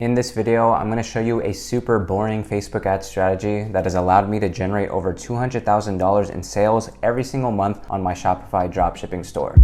In this video, I'm going to show you a super boring Facebook ad strategy that has allowed me to generate over $200,000 in sales every single month on my Shopify dropshipping store.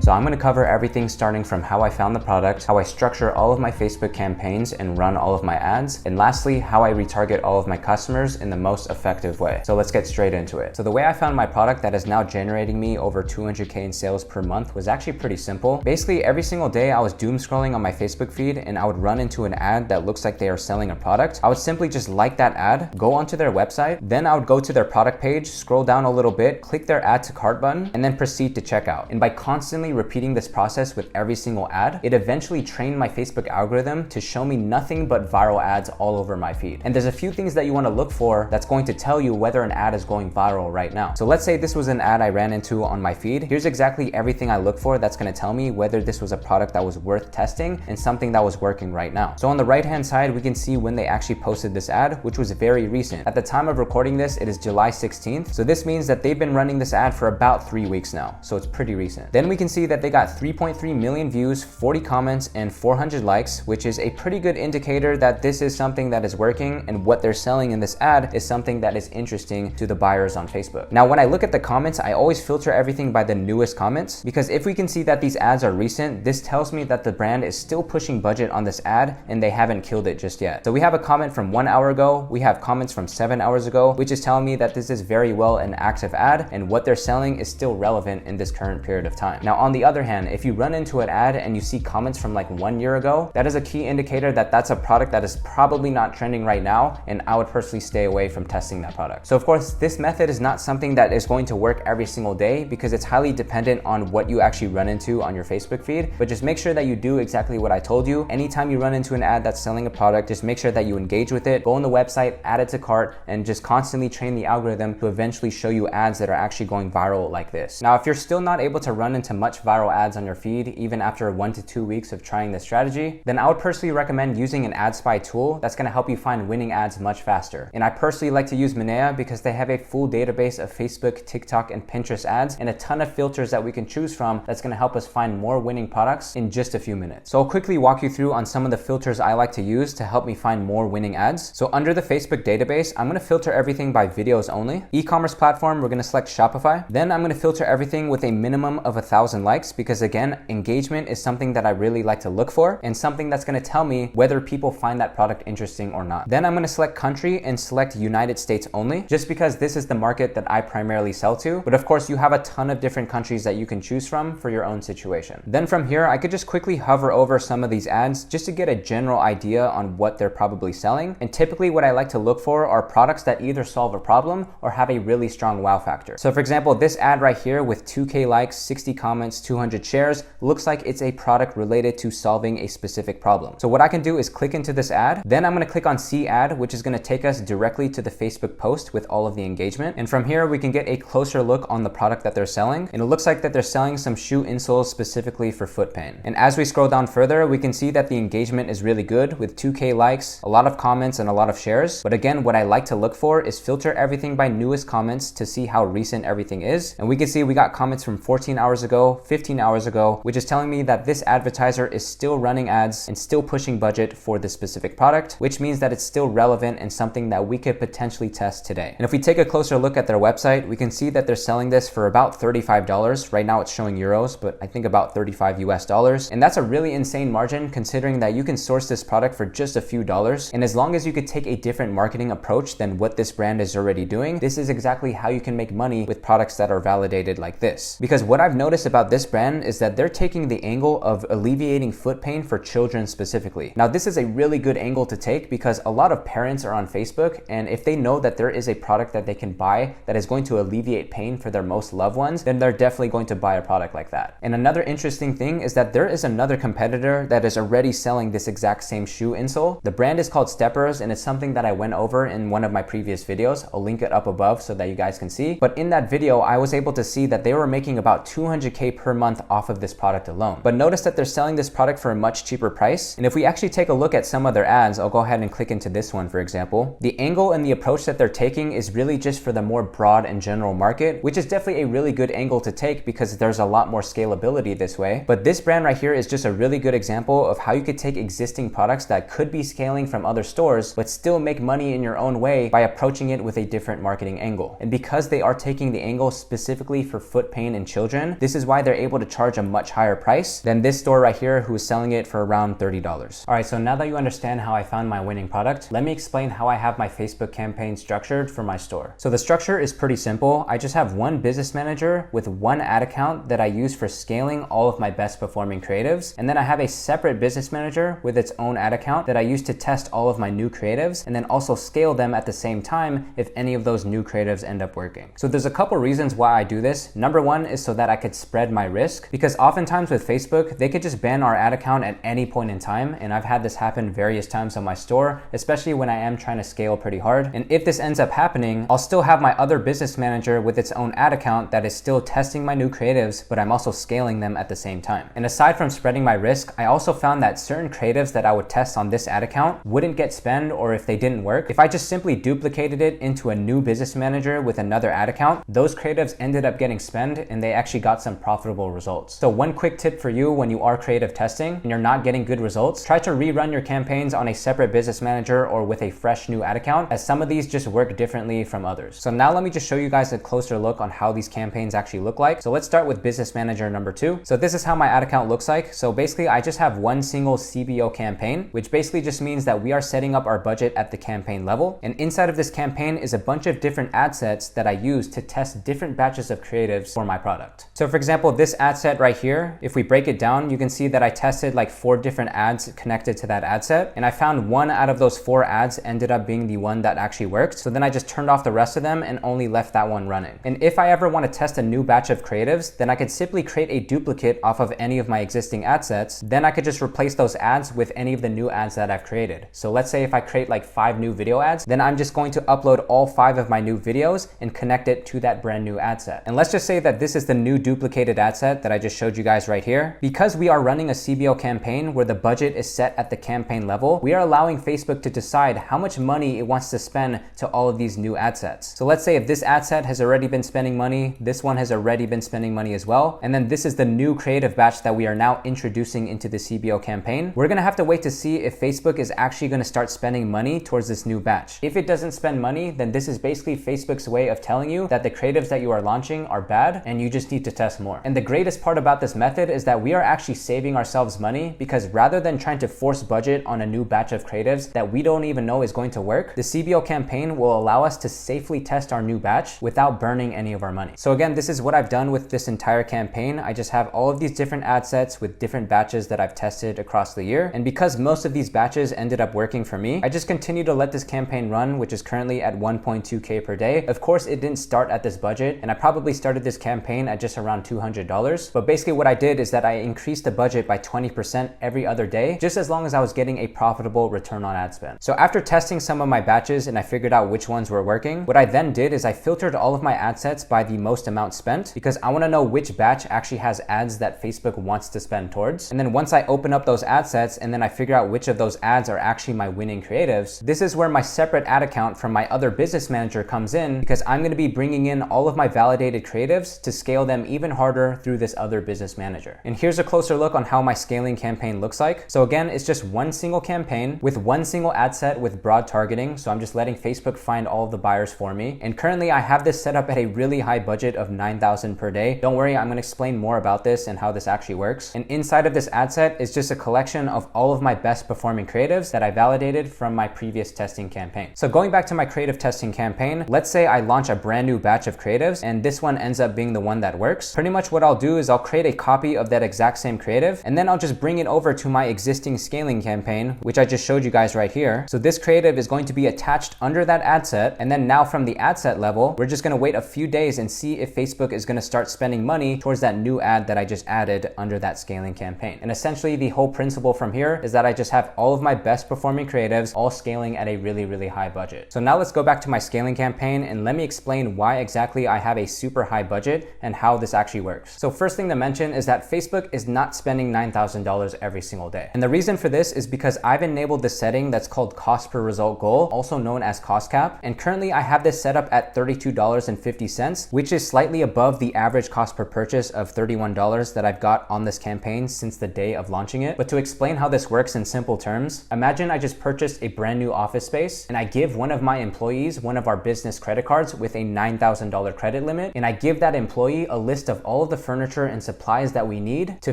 So I'm going to cover everything starting from how I found the product, how I structure all of my Facebook campaigns and run all of my ads, and lastly, how I retarget all of my customers in the most effective way. So let's get straight into it. So the way I found my product that is now generating me over 200K in sales per month was actually pretty simple. Basically, every single day I was doom scrolling on my Facebook feed and I would run into an ad that looks like they are selling a product. I would simply just like that ad, go onto their website, then I would go to their product page, scroll down a little bit, click their add to cart button, and then proceed to checkout. And by constantly repeating this process with every single ad, it eventually trained my Facebook algorithm to show me nothing but viral ads all over my feed. And there's a few things that you want to look for that's going to tell you whether an ad is going viral right now. So let's say this was an ad I ran into on my feed. Here's exactly everything I look for that's going to tell me whether this was a product that was worth testing and something that was working right now. So on the right hand side, we can see when they actually posted this ad, which was very recent. At the time of recording this, it is July 16th. So this means that they've been running this ad for about 3 weeks now. So it's pretty recent. Then we can see that they got 3.3 million views, 40 comments, and 400 likes, which is a pretty good indicator that this is something that is working and what they're selling in this ad is something that is interesting to the buyers on Facebook. Now, when I look at the comments, I always filter everything by the newest comments, because if we can see that these ads are recent, this tells me that the brand is still pushing budget on this ad and they haven't killed it just yet. So we have a comment from 1 hour ago, we have comments from 7 hours ago, which is telling me that this is very well an active ad and what they're selling is still relevant in this current period of time. Now, on the other hand, if you run into an ad and you see comments from like 1 year ago, that is a key indicator that that's a product that is probably not trending right now, and I would personally stay away from testing that product. So of course, this method is not something that is going to work every single day because it's highly dependent on what you actually run into on your Facebook feed, but just make sure that you do exactly what I told you. Anytime you run into an ad that's selling a product, just make sure that you engage with it, go on the website, add it to cart, and just constantly train the algorithm to eventually show you ads that are actually going viral like this. Now, if you're still not able to run into much viral ads on your feed, even after 1 to 2 weeks of trying this strategy, then I would personally recommend using an ad spy tool that's going to help you find winning ads much faster. And I personally like to use Minea because they have a full database of Facebook, TikTok, and Pinterest ads and a ton of filters that we can choose from that's going to help us find more winning products in just a few minutes. So I'll quickly walk you through on some of the filters I like to use to help me find more winning ads. So under the Facebook database, I'm going to filter everything by videos only. E-commerce platform, we're going to select Shopify. Then I'm going to filter everything with a minimum of 1,000 likes because again, engagement is something that I really like to look for and something that's going to tell me whether people find that product interesting or not. Then I'm going to select country and select United States only, just because this is the market that I primarily sell to. But of course, you have a ton of different countries that you can choose from for your own situation. Then from here, I could just quickly hover over some of these ads just to get a general idea on what they're probably selling. And typically what I like to look for are products that either solve a problem or have a really strong wow factor. So for example, this ad right here with 2K likes, 60 comments, 200 shares, looks like it's a product related to solving a specific problem. So what I can do is click into this ad. Then I'm going to click on see ad, which is going to take us directly to the Facebook post with all of the engagement. And from here, we can get a closer look on the product that they're selling. And it looks like that they're selling some shoe insoles specifically for foot pain. And as we scroll down further, we can see that the engagement is really good with 2K likes, a lot of comments, and a lot of shares. But again, what I like to look for is filter everything by newest comments to see how recent everything is. And we can see we got comments from 14 hours ago, 15 hours ago, which is telling me that this advertiser is still running ads and still pushing budget for this specific product, which means that it's still relevant and something that we could potentially test today. And if we take a closer look at their website, we can see that they're selling this for about $35. Right now it's showing euros, but I think about 35 US dollars. And that's a really insane margin considering that you can source this product for just a few dollars. And as long as you could take a different marketing approach than what this brand is already doing, this is exactly how you can make money with products that are validated like this. Because what I've noticed about this brand is that they're taking the angle of alleviating foot pain for children specifically. Now, this is a really good angle to take because a lot of parents are on Facebook, and if they know that there is a product that they can buy that is going to alleviate pain for their most loved ones, then they're definitely going to buy a product like that. And another interesting thing is that there is another competitor that is already selling this exact same shoe insole. The brand is called Steppers, and it's something that I went over in one of my previous videos. I'll link it up above so that you guys can see. But in that video, I was able to see that they were making about 200K per per month off of this product alone. But notice that they're selling this product for a much cheaper price. And if we actually take a look at some of their ads, I'll go ahead and click into this one, for example. The angle and the approach that they're taking is really just for the more broad and general market, which is definitely a really good angle to take because there's a lot more scalability this way. But this brand right here is just a really good example of how you could take existing products that could be scaling from other stores, but still make money in your own way by approaching it with a different marketing angle. And because they are taking the angle specifically for foot pain in children, this is why they're able to charge a much higher price than this store right here who is selling it for around $30. All right, so now that you understand how I found my winning product, let me explain how I have my Facebook campaign structured for my store. So the structure is pretty simple. I just have one business manager with one ad account that I use for scaling all of my best performing creatives. And then I have a separate business manager with its own ad account that I use to test all of my new creatives and then also scale them at the same time if any of those new creatives end up working. So there's a couple reasons why I do this. Number one is so that I could spread my risk, because oftentimes with Facebook, they could just ban our ad account at any point in time. And I've had this happen various times on my store, especially when I am trying to scale pretty hard. And if this ends up happening, I'll still have my other business manager with its own ad account that is still testing my new creatives, but I'm also scaling them at the same time. And aside from spreading my risk, I also found that certain creatives that I would test on this ad account wouldn't get spend, or if they didn't work, if I just simply duplicated it into a new business manager with another ad account, those creatives ended up getting spend and they actually got some profitable results. So one quick tip for you when you are creative testing and you're not getting good results, try to rerun your campaigns on a separate business manager or with a fresh new ad account, as some of these just work differently from others. So now let me just show you guys a closer look on how these campaigns actually look like. So let's start with business manager number 2. So this is how my ad account looks like. So basically I just have one single CBO campaign, which basically just means that we are setting up our budget at the campaign level. And inside of this campaign is a bunch of different ad sets that I use to test different batches of creatives for my product. So for example, this ad set right here, if we break it down, you can see that I tested like 4 different ads connected to that ad set. And I found 1 out of those 4 ads ended up being the one that actually worked. So then I just turned off the rest of them and only left that one running. And if I ever want to test a new batch of creatives, then I could simply create a duplicate off of any of my existing ad sets. Then I could just replace those ads with any of the new ads that I've created. So let's say if I create like 5 new video ads, then I'm just going to upload all 5 of my new videos and connect it to that brand new ad set. And let's just say that this is the new duplicated ad set that I just showed you guys right here. Because we are running a CBO campaign where the budget is set at the campaign level, we are allowing Facebook to decide how much money it wants to spend to all of these new ad sets. So let's say if this ad set has already been spending money, this one has already been spending money as well, and then this is the new creative batch that we are now introducing into the CBO campaign, we're gonna have to wait to see if Facebook is actually gonna start spending money towards this new batch. If it doesn't spend money, then this is basically Facebook's way of telling you that the creatives that you are launching are bad and you just need to test more. And the greatest part about this method is that we are actually saving ourselves money, because rather than trying to force budget on a new batch of creatives that we don't even know is going to work, the CBO campaign will allow us to safely test our new batch without burning any of our money. So again, this is what I've done with this entire campaign. I just have all of these different ad sets with different batches that I've tested across the year. And because most of these batches ended up working for me, I just continue to let this campaign run, which is currently at 1.2K per day. Of course, it didn't start at this budget, and I probably started this campaign at just around $200. But basically what I did is that I increased the budget by 20% every other day, just as long as I was getting a profitable return on ad spend. So after testing some of my batches and I figured out which ones were working, what I then did is I filtered all of my ad sets by the most amount spent, because I want to know which batch actually has ads that Facebook wants to spend towards. And then once I open up those ad sets and then I figure out which of those ads are actually my winning creatives, this is where my separate ad account from my other business manager comes in, because I'm going to be bringing in all of my validated creatives to scale them even harder through this other business manager. And here's a closer look on how my scaling campaign looks like. So again, it's just one single campaign with one single ad set with broad targeting. So I'm just letting Facebook find all of the buyers for me. And currently I have this set up at a really high budget of $9,000 per day. Don't worry, I'm going to explain more about this and how this actually works. And inside of this ad set is just a collection of all of my best performing creatives that I validated from my previous testing campaign. So going back to my creative testing campaign, let's say I launch a brand new batch of creatives and this one ends up being the one that works. Pretty much what I'll do is I'll create a copy of that exact same creative, and then I'll just bring it over to my existing scaling campaign, which I just showed you guys right here. So this creative is going to be attached under that ad set. And then now from the ad set level, we're just going to wait a few days and see if Facebook is going to start spending money towards that new ad that I just added under that scaling campaign. And essentially the whole principle from here is that I just have all of my best performing creatives all scaling at a really, really high budget. So now let's go back to my scaling campaign and let me explain why exactly I have a super high budget and how this actually works. So first thing to mention is that Facebook is not spending $9,000 every single day. And the reason for this is because I've enabled the setting that's called cost per result goal, also known as cost cap. And currently I have this set up at $32.50, which is slightly above the average cost per purchase of $31 that I've got on this campaign since the day of launching it. But to explain how this works in simple terms, imagine I just purchased a brand new office space and I give one of my employees one of our business credit cards with a $9,000 credit limit, and I give that employee a list of all of the furniture and supplies that we need to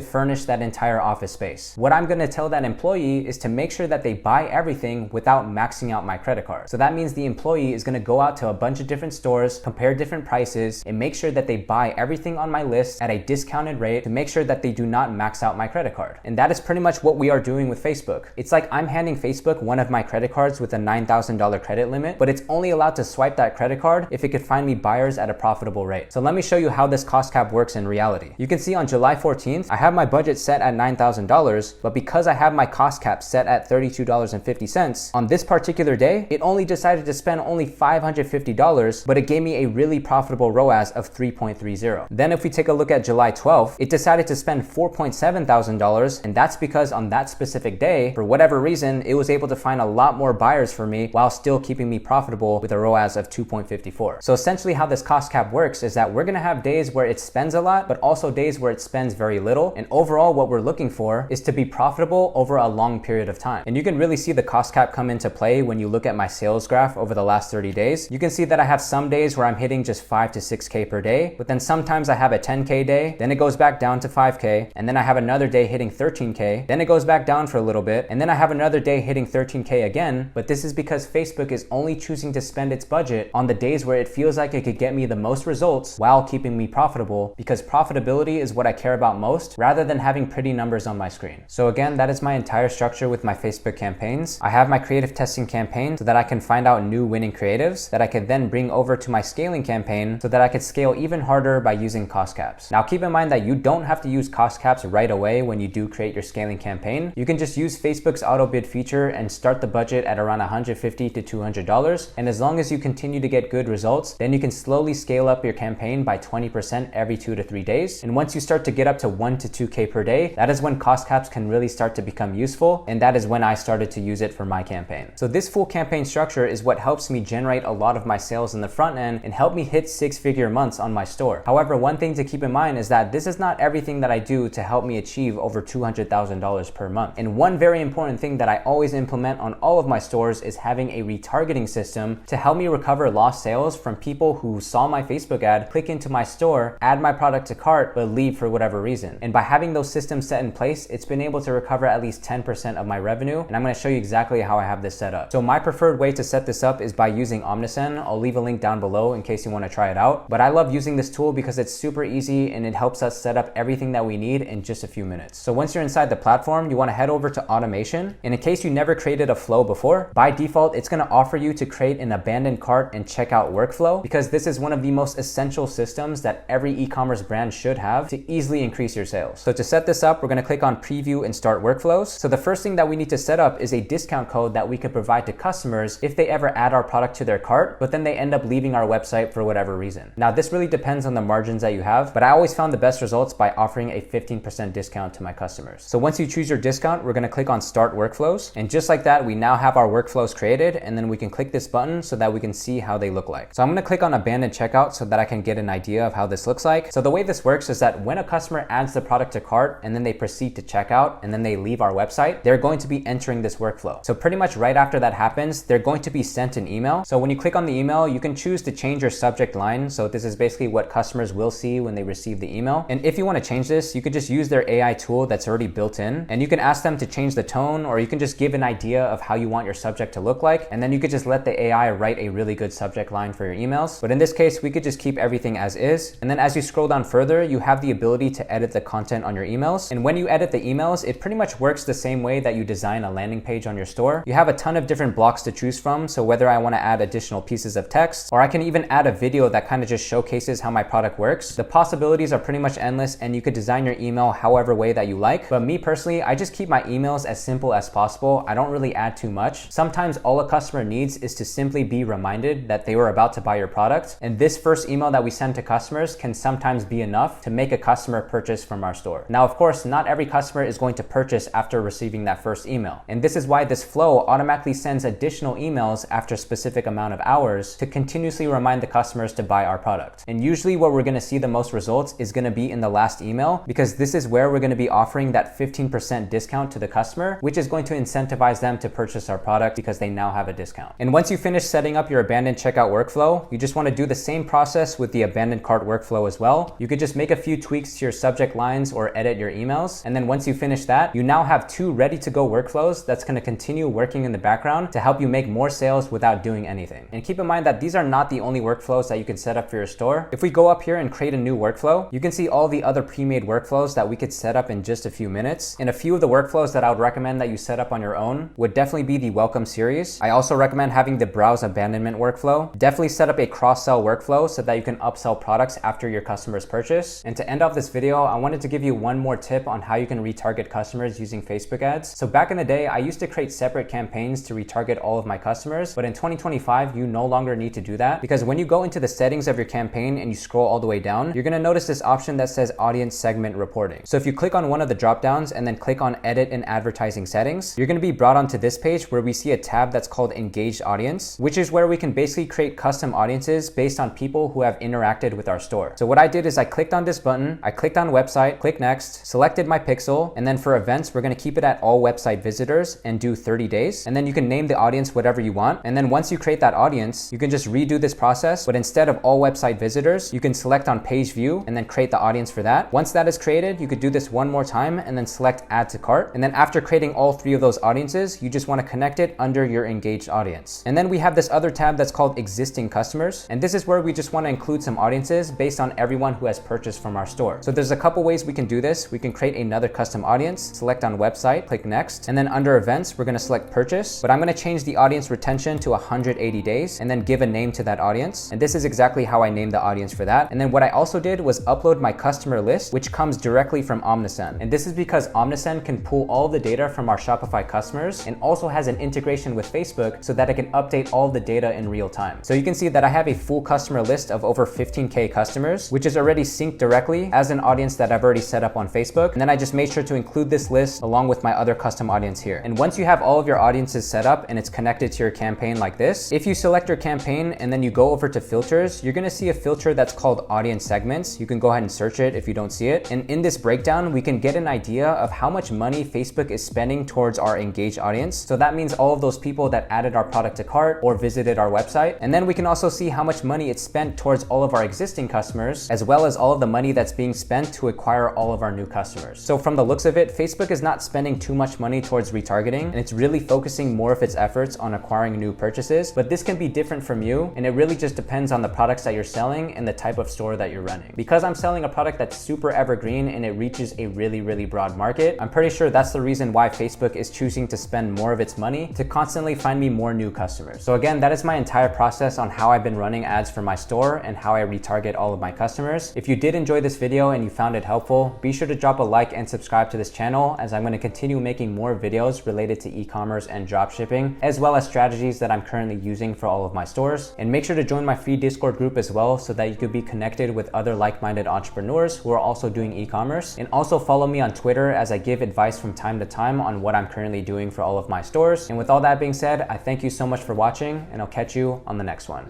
furnish that entire office space. What I'm going to tell that employee is to make sure that they buy everything without maxing out my credit card. So that means the employee is going to go out to a bunch of different stores, compare different prices, and make sure that they buy everything on my list at a discounted rate to make sure that they do not max out my credit card. And that is pretty much what we are doing with Facebook. It's like I'm handing Facebook one of my credit cards with a $9,000 credit limit, but it's only allowed to swipe that credit card if it could find me buyers at a profitable rate. So let me show you how this cost cap works in reality. You can see on July 14th, I have my budget set at $9,000, but because I have my cost cap set at $32.50, on this particular day, it only decided to spend only $550, but it gave me a really profitable ROAS of 3.30. Then if we take a look at July 12th, it decided to spend $4,700, and that's because on that specific day, for whatever reason, it was able to find a lot more buyers for me while still keeping me profitable with a ROAS of 2.54. So essentially how this cost cap works is that we're gonna have days where it spends a lot, but also days where it spends very little. And overall, what we're looking for is to be profitable over a long period of time. And you can really see the cost cap come into play when you look at my sales graph over the last 30 days. You can see that I have some days where I'm hitting just 5 to 6K per day, but then sometimes I have a 10K day, then it goes back down to 5K, and then I have another day hitting 13K, then it goes back down for a little bit, and then I have another day hitting 13K again. But this is because Facebook is only choosing to spend its budget on the days where it feels like it could get me the most results while keeping me profitable, because profitability is what I care about most rather than having pretty numbers on my screen. So again, that is my entire structure with my Facebook campaigns. I have my creative testing campaign so that I can find out new winning creatives that I could then bring over to my scaling campaign so that I could scale even harder by using cost caps. Now keep in mind that you don't have to use cost caps right away when you do create your scaling campaign. You can just use Facebook's auto bid feature and start the budget at around $150 to $200. And as long as you continue to get good results, then you can slowly scale up your campaign by 20% every 2 to 3 days. And once you start to get up to 1 to 2K per day, that is when cost caps can really start to become useful. And that is when I started to use it for my campaign. So this full campaign structure is what helps me generate a lot of my sales in the front end and help me hit 6-figure months on my store. However, one thing to keep in mind is that this is not everything that I do to help me achieve over $200,000 per month. And one very important thing that I always implement on all of my stores is having a retargeting system to help me recover lost sales from people who saw my Facebook ad, click into my store, add my product to cart, but leave for whatever reason. And by having those systems set in place, it's been able to recover at least 10% of my revenue. And I'm going to show you exactly how I have this set up. So my preferred way to set this up is by using Omnisend. I'll leave a link down below in case you want to try it out. But I love using this tool because it's super easy and it helps us set up everything that we need in just a few minutes. So once you're inside the platform, you want to head over to automation. And in case you never created a flow before, by default, it's going to offer you to create an abandoned cart and checkout workflow, because this is one of the most essential systems that every e-commerce brand should have to easily increase your sales. So to set this up, we're going to click on preview and start workflows. So the first thing that we need to set up is a discount code that we could provide to customers if they ever add our product to their cart, but then they end up leaving our website for whatever reason. Now, this really depends on the margins that you have, but I always found the best results by offering a 15% discount to my customers. So once you choose your discount, we're going to click on start workflows. And just like that, we now have our workflows created, and then we can click this button so that we can see how they look like. So I'm going to click on abandoned checkout so that I can get an idea of how this looks like. So the way this works is that when a customer adds the product to cart and then they proceed to checkout and then they leave our website, they're going to be entering this workflow. So pretty much right after that happens, they're going to be sent an email. So when you click on the email, you can choose to change your subject line. So this is basically what customers will see when they receive the email. And if you want to change this, you could just use their AI tool that's already built in, and you can ask them to change the tone, or you can just give an idea of how you want your subject to look like. And then you could just let the AI write a really good subject line for your emails. But in this case, we could just keep everything as is. And then as you scroll down further, you have the ability to edit the content on your emails. And when you edit the emails, it pretty much works the same way that you design a landing page on your store. You have a ton of different blocks to choose from. So whether I want to add additional pieces of text, or I can even add a video that kind of just showcases how my product works, the possibilities are pretty much endless, and you could design your email however way that you like. But me personally, I just keep my emails as simple as possible. I don't really add too much. Sometimes all a customer needs is to simply be reminded that they were about to buy your product. And this first email that we send to customers can sometimes be enough to make a customer purchase from our store. Now, of course, not every customer is going to purchase after receiving that first email. And this is why this flow automatically sends additional emails after a specific amount of hours to continuously remind the customers to buy our product. And usually where we're going to see the most results is going to be in the last email, because this is where we're going to be offering that 15% discount to the customer, which is going to incentivize them to purchase our product because they now have a discount. And once you finish setting up your abandoned checkout workflow, you just want to do the same process with the abandoned cart workflow as well. You could just make a few tweaks to your subject lines or edit your emails. And then once you finish that, you now have 2 ready to go workflows that's going to continue working in the background to help you make more sales without doing anything. And keep in mind that these are not the only workflows that you can set up for your store. If we go up here and create a new workflow, you can see all the other pre-made workflows that we could set up in just a few minutes. And a few of the workflows that I would recommend that you set up on your own would definitely be the welcome series. I also recommend having the browse abandonment workflow. Definitely set up a cross-sell workflow so that you can upsell products after your customers purchase. And to end off this video, I wanted to give you one more tip on how you can retarget customers using Facebook ads. So back in the day, I used to create separate campaigns to retarget all of my customers, but in 2025, you no longer need to do that, because when you go into the settings of your campaign and you scroll all the way down, you're gonna notice this option that says audience segment reporting. So if you click on one of the drop downs and then click on edit and advertising settings, you're gonna be brought onto this page where we see a tab that's called engaged audience, which is where we can basically create custom audiences based on people who have interacted with our store. So what I did is I clicked on this button, I clicked on website, click next, selected my pixel, and then for events, we're gonna keep it at all website visitors and do 30 days. And then you can name the audience whatever you want. And then once you create that audience, you can just redo this process, but instead of all website visitors, you can select on page view and then create the audience for that. Once that is created, you could do this one more time and then select add to cart. And then after creating all 3 of those audiences, you just wanna connect it under your engaged audience. And then we have this other tab that's called existing customers. And this is where we just wanna include some audiences based on everyone who has purchased from our store. So there's a couple ways we can do this. We can create another custom audience, select on website, click next, and then under events, we're gonna select purchase, but I'm gonna change the audience retention to 180 days and then give a name to that audience. And this is exactly how I named the audience for that. And then what I also did was upload my customer list, which comes directly from Omnisend. And this is because Omnisend can pull all the data from our Shopify customers and also has an integration with Facebook so that it can update all the data in real time. So you can see that I have a full customer list of over 15K customers, which is already synced directly as an audience that I've already set up on Facebook. And then I just made sure to include this list along with my other custom audience here. And once you have all of your audiences set up and it's connected to your campaign like this, if you select your campaign and then you go over to filters, you're gonna see a filter that's called audience segments. You can go ahead and search it if you don't see it. And in this breakdown, we can get an idea of how much money Facebook is spending towards our engaged audience. So that means all of those people that added our product to cart or visited our website. And then we can also see how much money it's spent towards all of our existing customers, as well as all of the money that's being spent to acquire all of our new customers. So from the looks of it, Facebook is not spending too much money towards retargeting, and it's really focusing more of its efforts on acquiring new purchases. But this can be different from you, and it really just depends on the products that you're selling and the type of store that you're running. Because I'm selling a product that's super evergreen and it reaches a really broad market, I'm pretty sure that's the reason why Facebook is choosing to spend more of its money to constantly find me more new customers. So again, that is my entire process on how I've been running ads for my store and how I retarget all of my customers. If you did enjoy this video and you found it helpful, be sure to drop a like and subscribe to this channel, as I'm going to continue making more videos related to e-commerce and dropshipping, as well as strategies that I'm currently using for all of my stores. And make sure to join my free Discord group as well, so that you could be connected with other like-minded entrepreneurs who are also doing e-commerce. And also follow me on Twitter, as I give advice from time to time on what I'm currently doing for all of my stores. And with all that being said, I thank you so much for watching, and I'll catch you on the next one.